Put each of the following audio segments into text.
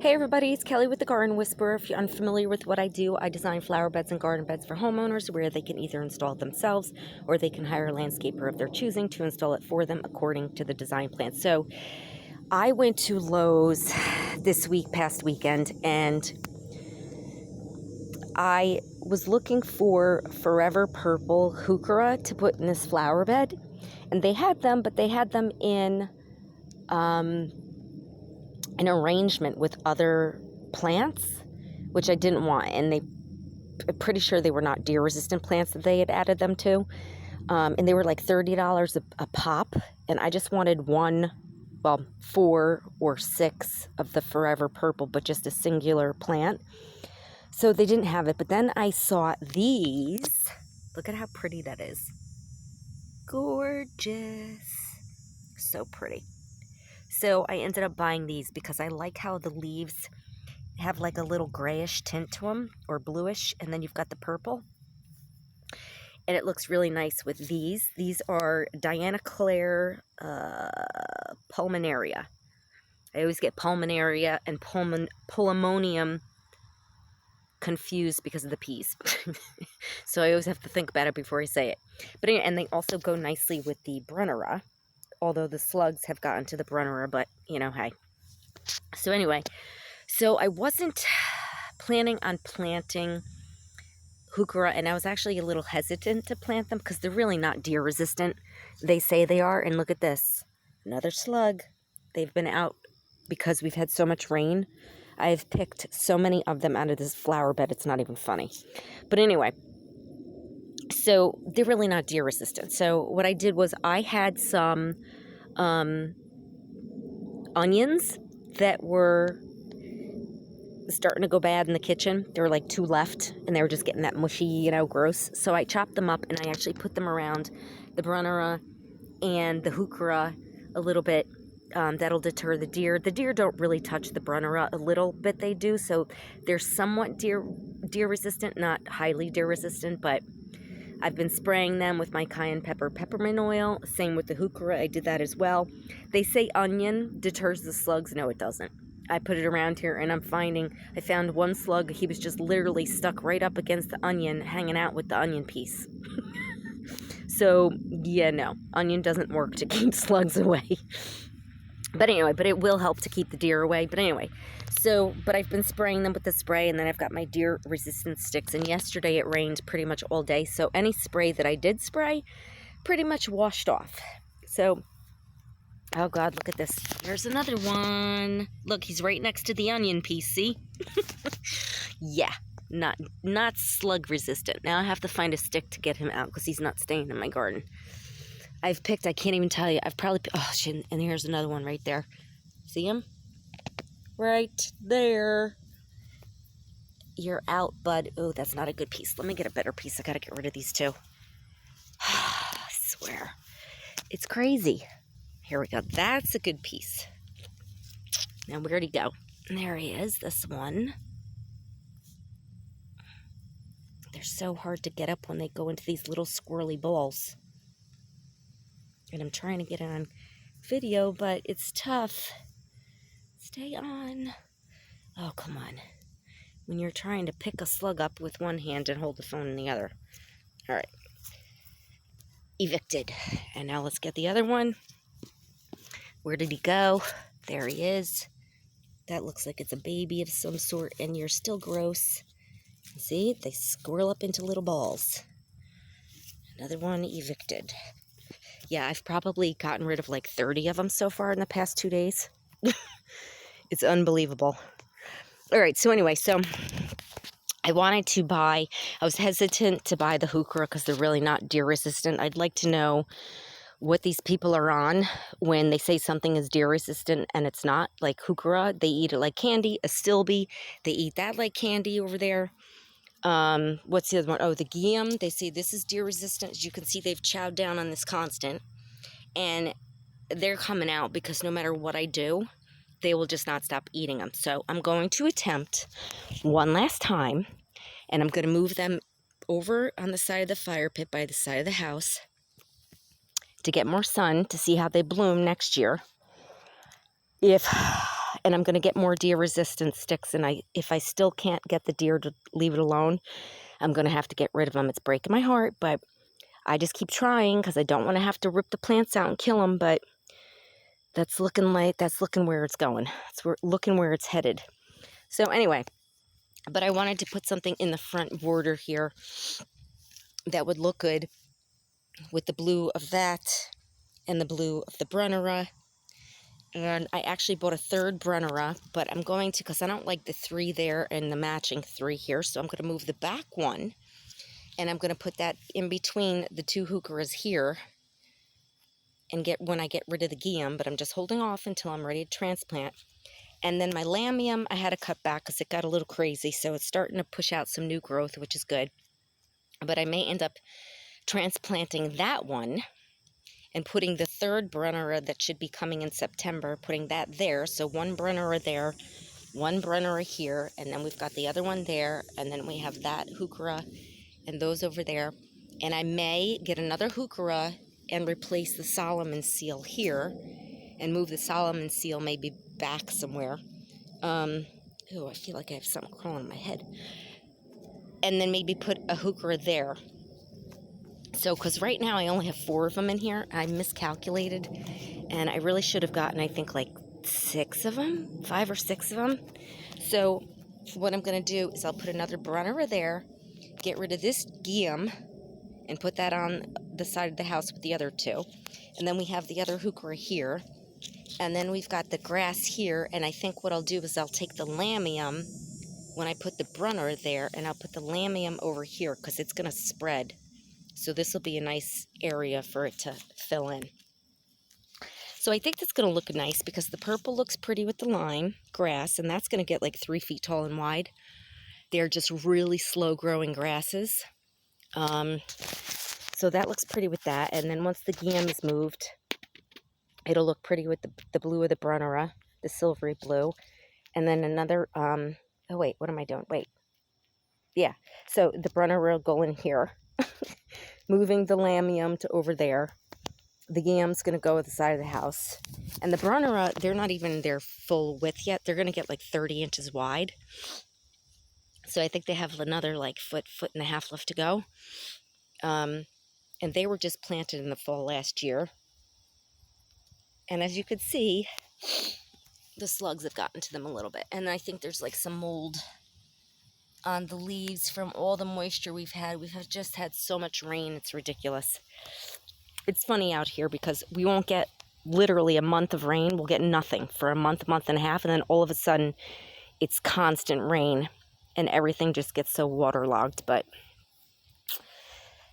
Hey everybody, it's Kelly with the Garden Whisperer. If you're unfamiliar with what I do, I design flower beds and garden beds for homeowners where they can either install it themselves or they can hire a landscaper of their choosing to install it for them according to the design plan. So I went to Lowe's this past weekend, and I was looking for Forever Purple Heuchera to put in this flower bed, and they had them, but they had them in an arrangement with other plants, which I didn't want, and I'm pretty sure they were not deer resistant plants that they had added them to, and they were like $30 a pop, and I just wanted 4 or 6 of the Forever Purple, but just a singular plant. So they didn't have it, but then I saw these. Look at how pretty that is. Gorgeous. So pretty. So I ended up buying these because I like how the leaves have like a little grayish tint to them, or bluish, and then you've got the purple. And it looks really nice with these. These are Diana Claire Pulmonaria. I always get Pulmonaria and Pulmonium confused because of the P's. So I always have to think about it before I say it. But anyway, and they also go nicely with the Brunera, although the slugs have gotten to the Brunera, but you know, hey. So anyway, so I wasn't planning on planting Heuchera, and I was actually a little hesitant to plant them because they're really not deer resistant. They say they are, and look at this. Another slug. They've been out because we've had so much rain. I've picked so many of them out of this flower bed, it's not even funny. But anyway, so they're really not deer resistant. So what I did was I had some onions that were starting to go bad in the kitchen. There were like 2 left, and they were just getting that mushy, gross. So I chopped them up, and I actually put them around the Brunera and the Heuchera a little bit. That'll deter the deer. The deer don't really touch the Brunera. A little bit they do, so they're somewhat deer resistant, not highly deer resistant, but I've been spraying them with my cayenne pepper peppermint oil. Same with the Heuchera, I did that as well. They say onion deters the slugs. No, it doesn't. I put it around here, and I found one slug. He was just literally stuck right up against the onion, hanging out with the onion piece. So, yeah, no. Onion doesn't work to keep slugs away. But anyway, but it will help to keep the deer away. But anyway, but I've been spraying them with the spray, and then I've got my deer resistant sticks. And yesterday it rained pretty much all day, so any spray that I did spray pretty much washed off. So, oh God, look at this. There's another one. Look, he's right next to the onion piece, see? Yeah, not slug resistant. Now I have to find a stick to get him out because he's not staying in my garden. I can't even tell you, oh shit, and here's another one right there. See him? Right there. You're out, bud. Oh, that's not a good piece. Let me get a better piece. I gotta get rid of these 2. I swear. It's crazy. Here we go. That's a good piece. Now, where'd he go? There he is, this one. They're so hard to get up when they go into these little squirrely balls. And I'm trying to get it on video, but it's tough. Stay on. Oh, come on. When you're trying to pick a slug up with one hand and hold the phone in the other. All right. Evicted. And now let's get the other one. Where did he go? There he is. That looks like it's a baby of some sort, and you're still gross. See? They squirrel up into little balls. Another one evicted. Yeah, I've probably gotten rid of like 30 of them so far in the past 2 days. It's unbelievable. All right, so anyway, I was hesitant to buy the Heuchera because they're really not deer resistant. I'd like to know what these people are on when they say something is deer resistant and it's not. Like Heuchera, they eat it like candy. A Stilby, they eat that like candy over there. What's the other one? Oh, the Guillaume, they say this is deer resistant. As you can see, they've chowed down on this constant, and they're coming out because no matter what I do, they will just not stop eating them. So I'm going to attempt one last time, and I'm going to move them over on the side of the fire pit by the side of the house to get more sun to see how they bloom next year. If And I'm going to get more deer resistant sticks. And if I still can't get the deer to leave it alone, I'm going to have to get rid of them. It's breaking my heart, but I just keep trying because I don't want to have to rip the plants out and kill them. But that's looking where it's going. Looking where it's headed. So anyway, but I wanted to put something in the front border here that would look good with the blue of that and the blue of the Brunnera. And I actually bought a third Brunnera, but I'm going to, because I don't like the 3 there and the matching 3 here, so I'm going to move the back one, and I'm going to put that in between the 2 Heucheras here, and when I get rid of the Guiam, but I'm just holding off until I'm ready to transplant. And then my Lamium, I had to cut back because it got a little crazy, so it's starting to push out some new growth, which is good. But I may end up transplanting that one and putting the third Brunnera that should be coming in September, putting that there. So 1 Brunnera there, 1 Brunnera here, and then we've got the other one there, and then we have that Heuchera and those over there. And I may get another Heuchera and replace the Solomon seal here and move the Solomon seal maybe back somewhere. Oh, I feel like I have something crawling in my head. And then maybe put a Heuchera there. So, because right now I only have 4 of them in here. I miscalculated, and I really should have gotten, I think, like 6 of them, 5 or 6 of them. So, what I'm going to do is I'll put another Brunnera there, get rid of this Guiam, and put that on the side of the house with the other 2. And then we have the other Heuchera here. And then we've got the grass here, and I think what I'll do is I'll take the Lamium when I put the Brunnera there, and I'll put the Lamium over here because it's going to spread. So this will be a nice area for it to fill in. So I think that's going to look nice because the purple looks pretty with the lime grass, and that's going to get like 3 feet tall and wide. They're just really slow growing grasses. So that looks pretty with that. And then once the Guiam is moved, it'll look pretty with the blue of the Brunnera, the silvery blue. And then another, oh wait, what am I doing? Wait. Yeah, so the Brunnera will go in here. Moving the Lamium to over there. The Guiam's going to go at the side of the house. And the Brunnera, they're not even their full width yet. They're going to get like 30 inches wide. So I think they have another like foot and a half left to go. And they were just planted in the fall last year. And as you could see, the slugs have gotten to them a little bit. And I think there's like some mold on the leaves from all the moisture we've had. We've just had so much rain, it's ridiculous. It's funny out here because we won't get literally a month of rain. We'll get nothing for a month and a half, and then all of a sudden it's constant rain and everything just gets so waterlogged. But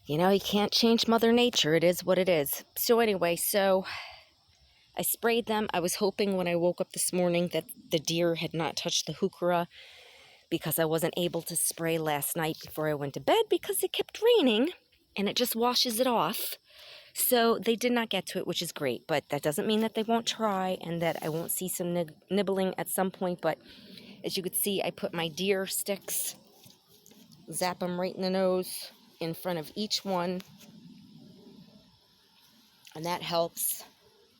you know, you can't change Mother Nature. It is what it is. So anyway, so I sprayed them. I was hoping when I woke up this morning that the deer had not touched the Heuchera, because I wasn't able to spray last night before I went to bed because it kept raining and it just washes it off. So they did not get to it, which is great, but that doesn't mean that they won't try and that I won't see some nibbling at some point. But as you could see, I put my deer sticks, zap them right in the nose in front of each one, and that helps.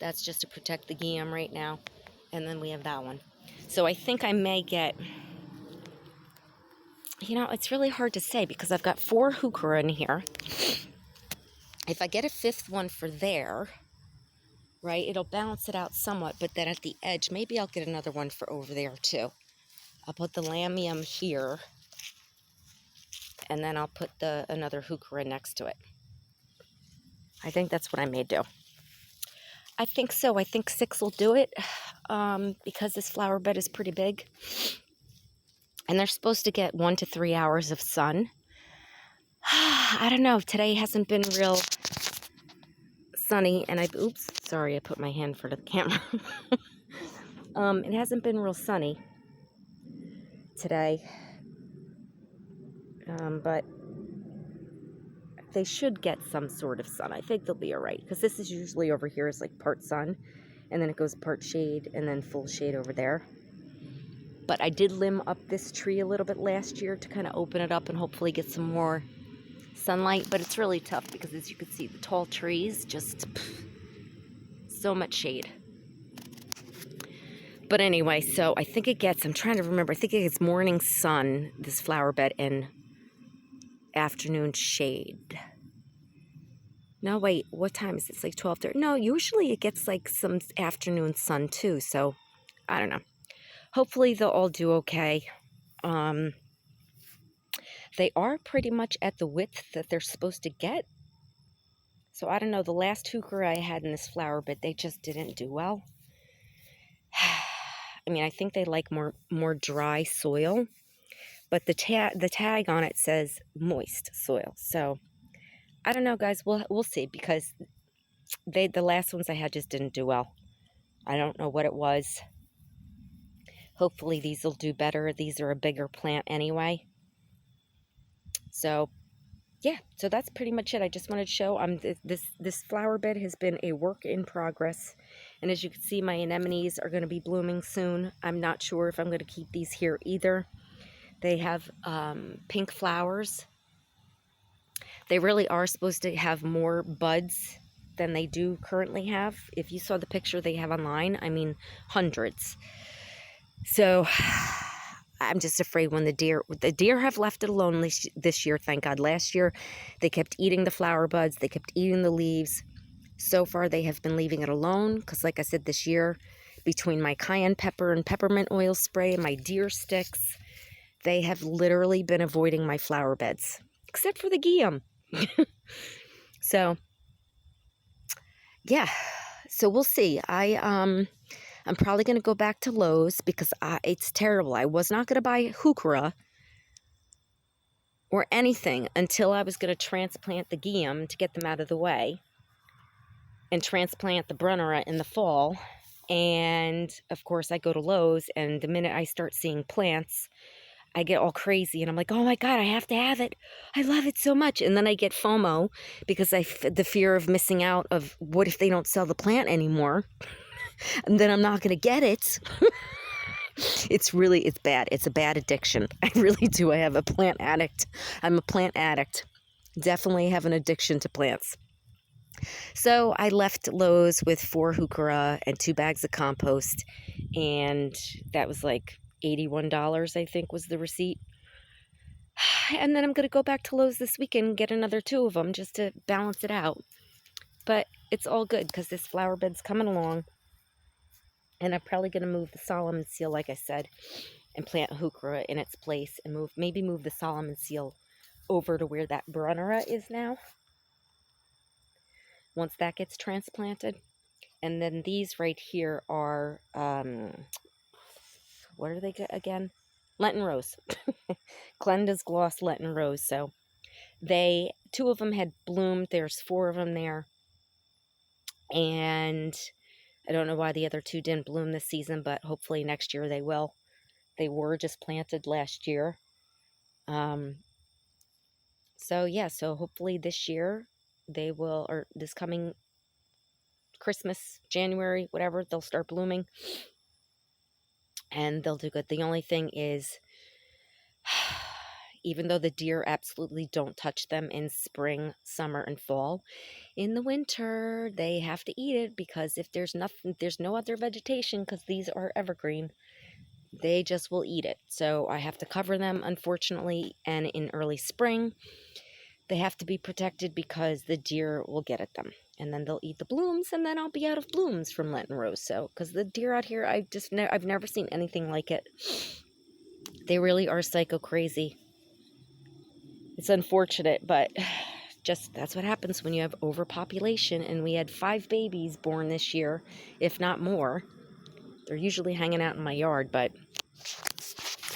That's just to protect the Guiam right now. And then we have that one. So I think I may get... You know, it's really hard to say because I've got 4 Heuchera in here. If I get a 5th one for there, right, it'll balance it out somewhat. But then at the edge, maybe I'll get another one for over there too. I'll put the Lamium here, and then I'll put another Heuchera next to it. I think that's what I may do. I think so. I think 6 will do it because this flower bed is pretty big. And they're supposed to get 1 to 3 hours of sun. I don't know. Today hasn't been real sunny. And oops, sorry, I put my hand in front of the camera. It hasn't been real sunny today. But they should get some sort of sun. I think they'll be all right. Because this is usually over here is like part sun. And then it goes part shade and then full shade over there. But I did limb up this tree a little bit last year to kind of open it up and hopefully get some more sunlight. But it's really tough because, as you can see, the tall trees, just so much shade. But anyway, so I think it gets, I'm trying to remember, I think it gets morning sun, this flower bed, and afternoon shade. No, wait, what time is it? It's like 12:30. No, usually it gets like some afternoon sun too. So I don't know. Hopefully they'll all do okay. They are pretty much at the width that they're supposed to get. So I don't know. The last heuchera I had in this flower bed, they just didn't do well. I mean, I think they like more dry soil, but the tag on it says moist soil. So I don't know, guys. We'll see, because the last ones I had just didn't do well. I don't know what it was. Hopefully these will do better. These are a bigger plant anyway. So yeah, so that's pretty much it. I just wanted to show this flower bed has been a work in progress. And as you can see, my anemones are going to be blooming soon. I'm not sure if I'm going to keep these here either. They have pink flowers. They really are supposed to have more buds than they do currently have. If you saw the picture they have online, I mean hundreds. So I'm just afraid when the deer have left it alone this year, thank God. Last year, they kept eating the flower buds. They kept eating the leaves. So far, they have been leaving it alone because, like I said, this year, between my cayenne pepper and peppermint oil spray and my deer sticks, they have literally been avoiding my flower beds, except for the guillemot. So, yeah. So we'll see. I'm probably going to go back to Lowe's because it's terrible. I was not going to buy heuchera or anything until I was going to transplant the guillemot to get them out of the way and transplant the brunnera in the fall. And of course I go to Lowe's, and the minute I start seeing plants, I get all crazy and I'm like, oh my God, I have to have it. I love it so much. And then I get FOMO because the fear of missing out of what if they don't sell the plant anymore, and then I'm not going to get it. It's bad. It's a bad addiction. I really do. I have a plant addict. I'm a plant addict. Definitely have an addiction to plants. So I left Lowe's with 4 heuchera and 2 bags of compost. And that was like $81, I think, was the receipt. And then I'm going to go back to Lowe's this weekend and get another 2 of them just to balance it out. But it's all good because this flower bed's coming along. And I'm probably going to move the Solomon seal, like I said, and plant heuchera in its place, and maybe move the Solomon seal over to where that brunnera is now, once that gets transplanted. And then these right here are, what are they again? Lenten Rose. Glenda's Gloss Lenten Rose. So 2 of them had bloomed. There's 4 of them there. And I don't know why the other 2 didn't bloom this season, but hopefully next year they will. They were just planted last year. So yeah, so hopefully this year they will, or this coming Christmas, January, whatever, they'll start blooming and they'll do good. The only thing is, even though the deer absolutely don't touch them in spring, summer, and fall, in the winter they have to eat it, because if there's no other vegetation, because these are evergreen, they just will eat it. So I have to cover them, unfortunately, and in early spring they have to be protected because the deer will get at them, and then they'll eat the blooms, and then I'll be out of blooms from Lenten Rose. So, because the deer out here, I've never seen anything like it. They really are psycho crazy. It's unfortunate, but just that's what happens when you have overpopulation. And we had 5 babies born this year, if not more. They're usually hanging out in my yard, but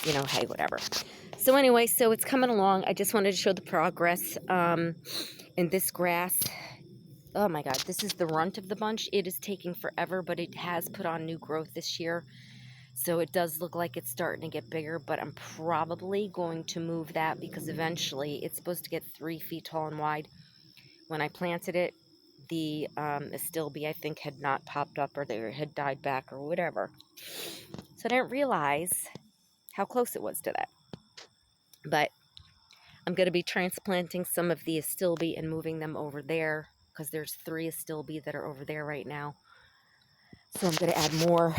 you know, hey, whatever. So anyway, so it's coming along. I just wanted to show the progress. And this grass, oh my God, this is the runt of the bunch. It is taking forever, but it has put on new growth this year. So it does look like it's starting to get bigger, but I'm probably going to move that because eventually it's supposed to get 3 feet tall and wide. When I planted it, the astilbe, I think, had not popped up, or they had died back or whatever. So I didn't realize how close it was to that. But I'm going to be transplanting some of the astilbe and moving them over there, because there's 3 astilbe that are over there right now. So I'm going to add more.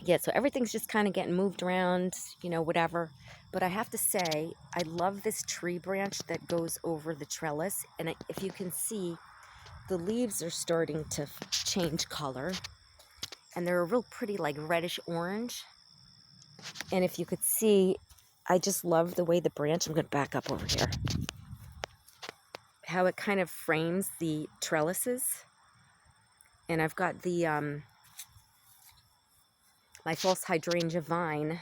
Yeah, so everything's just kind of getting moved around, you know, whatever. But I have to say, I love this tree branch that goes over the trellis. And if you can see, the leaves are starting to change color. And they're a real pretty, like, reddish orange. And if you could see, I just love the way the branch, I'm going to back up over here, how it kind of frames the trellises. And I've got the, my false hydrangea vine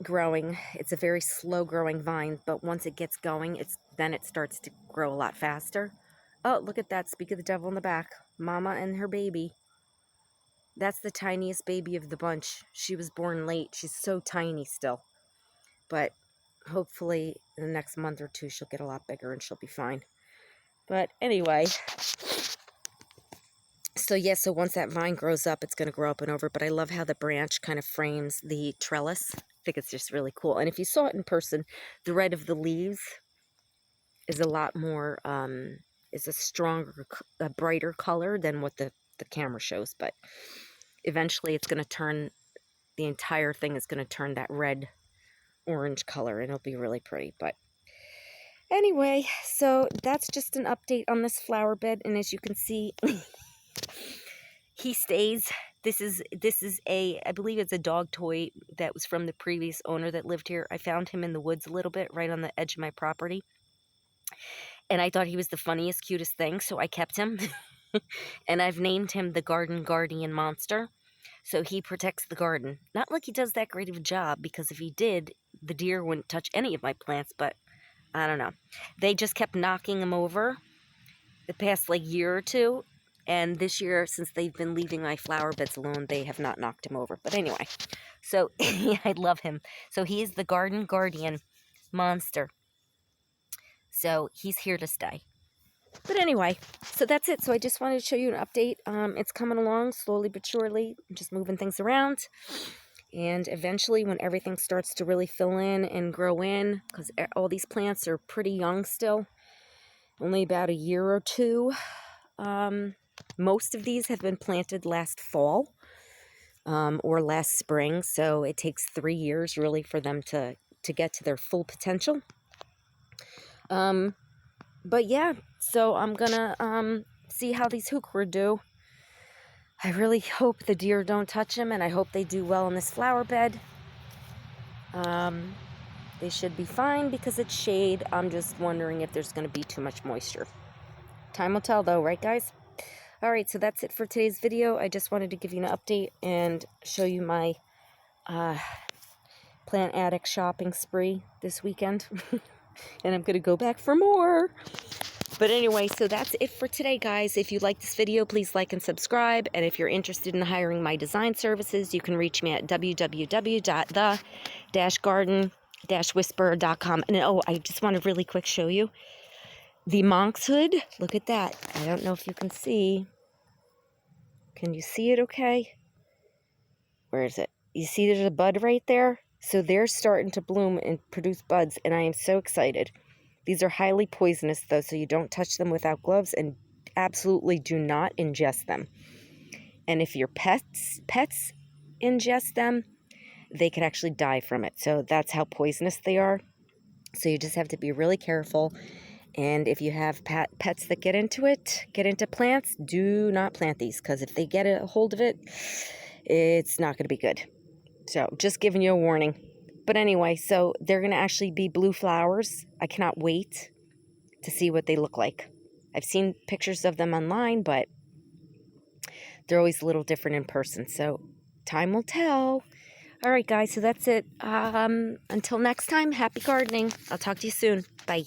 growing. It's a very slow growing vine, but once it gets going, then it starts to grow a lot faster. Oh, look at that. Speak of the devil in the back. Mama and her baby. That's the tiniest baby of the bunch. She was born late. She's so tiny still. But hopefully in the next month or two, she'll get a lot bigger and she'll be fine. But anyway, so yeah, so once that vine grows up, it's going to grow up and over. But I love how the branch kind of frames the trellis. I think it's just really cool. And if you saw it in person, the red of the leaves is a lot more, is a stronger, a brighter color than what the camera shows. But eventually it's going to turn, the entire thing is going to turn that red orange color, and it'll be really pretty. But anyway, so that's just an update on this flower bed. And as you can see, he stays. This is a, I believe it's a dog toy that was from the previous owner that lived here. I found him in the woods a little bit, right on the edge of my property. And I thought he was the funniest, cutest thing, so I kept him. And I've named him the Garden Guardian Monster. So he protects the garden. Not like he does that great of a job, because if he did, the deer wouldn't touch any of my plants, but I don't know. They just kept knocking him over the past, like, year or two. And this year, since they've been leaving my flower beds alone, they have not knocked him over. But anyway, so I love him. So he is the Garden Guardian Monster. So he's here to stay. But anyway, so that's it. So I just wanted to show you an update. It's coming along slowly but surely. I'm just moving things around. And eventually, when everything starts to really fill in and grow in, because all these plants are pretty young still, only about a year or two. Most of these have been planted last fall or last spring. So it takes 3 years really for them to get to their full potential. But yeah, so I'm gonna see how these heuchera do. I really hope the deer don't touch them, and I hope they do well in this flower bed. They should be fine because it's shade. I'm just wondering if there's going to be too much moisture. Time will tell though, right guys? Alright, so that's it for today's video. I just wanted to give you an update and show you my plant attic shopping spree this weekend. And I'm going to go back for more. But anyway, so that's it for today, guys. If you like this video, please like and subscribe. And if you're interested in hiring my design services, you can reach me at www.the-garden-whisperer.com. And oh, I just want to really quick show you the monk's hood. Look at that. I don't know if you can see. Can you see it okay? Where is it? You see there's a bud right there? So they're starting to bloom and produce buds, and I am so excited. These are highly poisonous, though, so you don't touch them without gloves, and absolutely do not ingest them. And if your pets ingest them, they could actually die from it. So that's how poisonous they are. So you just have to be really careful. And if you have pets that get into plants, do not plant these, because if they get a hold of it, it's not going to be good. So just giving you a warning. But anyway, so they're going to actually be blue flowers. I cannot wait to see what they look like. I've seen pictures of them online, but they're always a little different in person. So time will tell. All right, guys, so that's it. Until next time, happy gardening. I'll talk to you soon. Bye.